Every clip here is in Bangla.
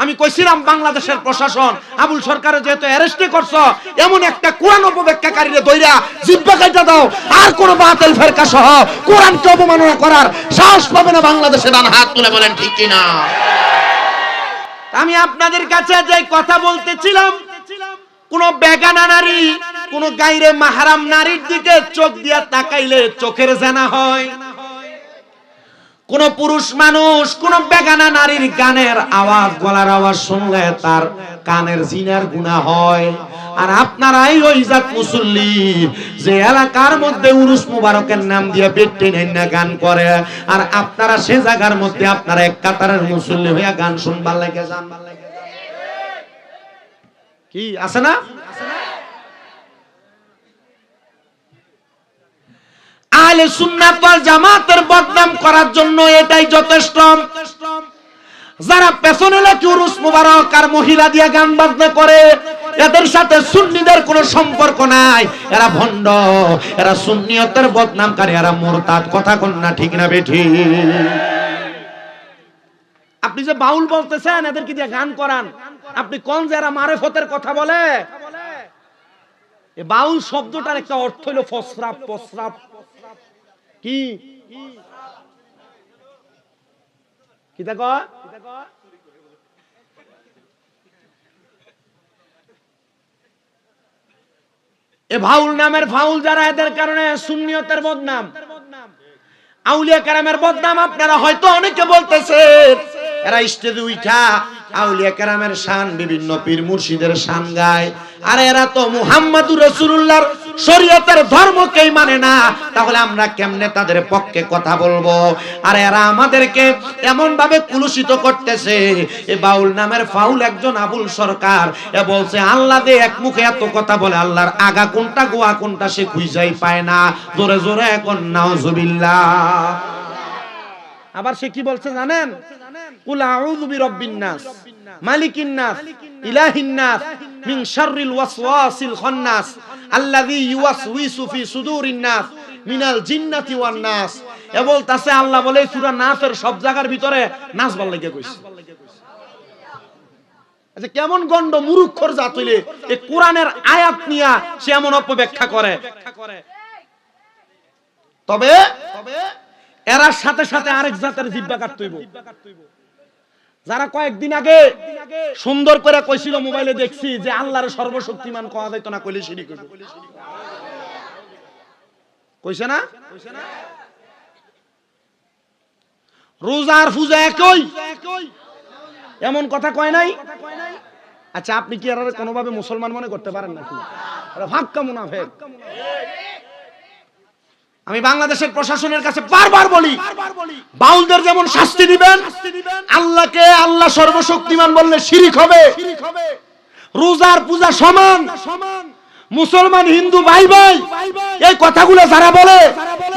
আমি কইছিলাম বাংলাদেশের প্রশাসন আবুল সরকারে যেহেতু অ্যারেস্ট করছো, এমন একটা কোরআন অপব্যাখ্যাকারীরে ধইরা জিহ্বা কাটা দাও, আর কোন বাতিল ফেরকা সহ কোরআনকে অবমাননা করার সাহস পাবে না বাংলাদেশে। ডান হাত তুলে বলেন ঠিক কি না? আমি আপনাদের কাছে যে কথা বলতেছিলাম, কোন বেগানা নারী, কোন গায়রে মাহরাম নারীর দিকে চোখ দিয়া তাকাইলে চোখের জানা হয়। কোন পুরুষ মানুষ কোন বেগানা নারীর গানের আওয়াজ, গলার আওয়াজ শুনলে তার কানের জিনার গুনাহ হয়। আর আপনারাই ওই জাত মুসল্লি যে এলাকার মধ্যে উরুস মুবারকের নাম দিয়ে বেটে না গান করে, আর আপনারা সে জায়গার মধ্যে আপনারা এক কাতারের মুসল্লি হইয়া গান শুনবার লাগে যান। কি আছে না? আহলে সুন্নাত ওয়াল জামাতের বদনাম করার জন্য এটাই যথেষ্ট। যারা পেছনে লাগে উরুস মুবারক আর মহিলা দিয়ে গান বাজনা করে, এদের সাথে সুন্নিদের কোনো সম্পর্ক নাই। এরা ভণ্ড, এরা সুন্নিয়তের বদনামকারী, এরা মুরতাদ। কথা কোন না ঠিক না বেঠি? আপনি যে বাউল বলতেছেন এদের কি দিয়ে গান করান, আপনি কোন যে এরা মারেফতের কথা বলে? এই বাউল শব্দটার একটা অর্থ হলো ফসরাব। ফসরাব কি কি দেখো? এ ভাউল নামের ফাউল যারা, এদের কারণে সুন্নিয়তের বদনাম, আউলিয়া কেরামের বদনাম। আপনারা হয়তো অনেকে বলতেছেন এরা স্টেজে উঠা আউলিয়া কেরামের শান, বিভিন্ন পীর মুর্শিদের শান গায়। আর এরা তো মুহাম্মাদুর রাসূলুল্লাহর শরীয়তের ধর্মকেই মানে না, তাহলে আমরা কেমনে তাদের পক্ষে কথা বলবো? আর এরা আমাদেরকে এমন ভাবে কুলুষিত করতেছে। এ বাউল নামের ফাউল একজন আবুল সরকার, এ বলছে আল্লাহ দে এক মুখে এত কথা বলে, আল্লাহর আগা কোনটা গোয়া কোনটা সে খুঁজেই পায় না। জোরে জোরে এখন নাউজুবিল্লাহ। আবার সে কি বলছে জানেন? কুল আউযু বিরাব্বিন নাস মালিকিন নাস ইলাহিন নাস মিন শাররিল ওয়াসওয়াসিল খান্নাস আল্লাযী ইউওয়াসউইসু ফি সুদুরিন নাস মিনাল জিন্নাতি ওয়ান নাস। এ বলতাছে আল্লাহ বলে সূরা নাসের সব জায়গার ভিতরে নাস বল লাগে কইছে। আচ্ছা কেমন গন্ড মূর্খর জাত হইলে এই কোরআনের আয়াত নিয়া সে এমন অপব্যাখ্যা করে? তবে এর সাথে সাথে আরেক জাতের জিহ্বা কাটতে হইব। যারা কয়েকদিন আগে সুন্দর করে কইছিল, মোবাইলে দেখছি যে আল্লাহর সর্বশক্তিমান কওয়া যাইতো না, কইলে শিরিক হইব। কইছে না? রোজার পূজা একই, এমন কথা কয় নাই? আচ্ছা আপনি কি আর কোনোভাবে মুসলমান মনে করতে পারেন নাকি? ফাক্কা মুনাফিক। আমি বাংলাদেশের প্রশাসনের কাছে বারবার বলি, বাউলদের যেমন শাস্তি দিবেন, আল্লাহকে আল্লাহ সর্বশক্তিমান বললে শিরিক হবে। রোজার পূজা সমান, মুসলমান হিন্দু ভাই ভাই, এই কথাগুলো যারা বলে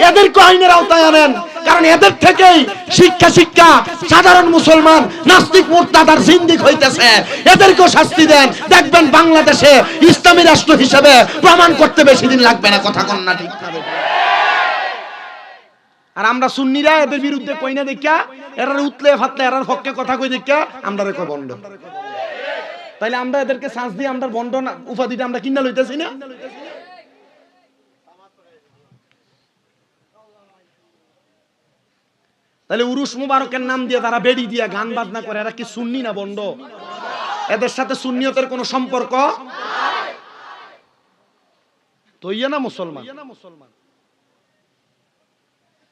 এদেরকে আইনের আওতায় আনেন। কারণ এদের থেকেই শিক্ষা সাধারণ মুসলমান নাস্তিক মুরতাদ আর জিন্দিক হইতেছে। এদেরকেও শাস্তি দেন, দেখবেন বাংলাদেশে ইসলামী রাষ্ট্র হিসেবে প্রমাণ করতে বেশি দিন লাগবে না। কথা কোন না ঠিক না? আর আমরা সুন্নিরা এদের বিরুদ্ধে কই না দেখা, এরা উতলে ফাতলে এরার পক্ষে কথা কই দেখা আমরা রেখো বন্ধ। তাইলে আমরা এদেরকে শ্বাস দিয়ে আমরা বন্ধ না উপাধিটা আমরা কিনা লইতেছি না? তাহলে উরুস মুবারকের নাম দিয়ে তারা বেড়ি দিয়ে গান বাজনা করে, এরা কি সুন্নি না বন্ধ? এদের সাথে সুন্নিয়তের কোনো সম্পর্ক তো ইয়া না মুসলমান।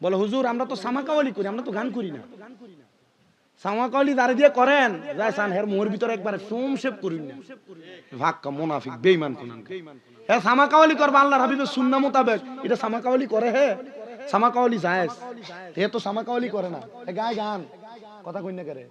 বলে হুজুর আমরা তো সামাকাওয়ালি করি, আমরা তো গান করি না। সামাকাওয়ালি দাঁড়িয়ে দিয়ে করেন যায় সান হের মোর ভিতরে একবার সোম শেপ করিন না। ভাক্কা মুনাফিক বেঈমান কোন। হ্যাঁ সামাকাওয়ালি করবে আল্লাহর হাবিবের সুন্নাহ মোতাবেক, এটা সামাকাওয়ালি করে। হে সামাকাওয়ালি জায়েজ, হে তো সামাকাওয়ালি করে না, গায় গান। কথা কই না করে।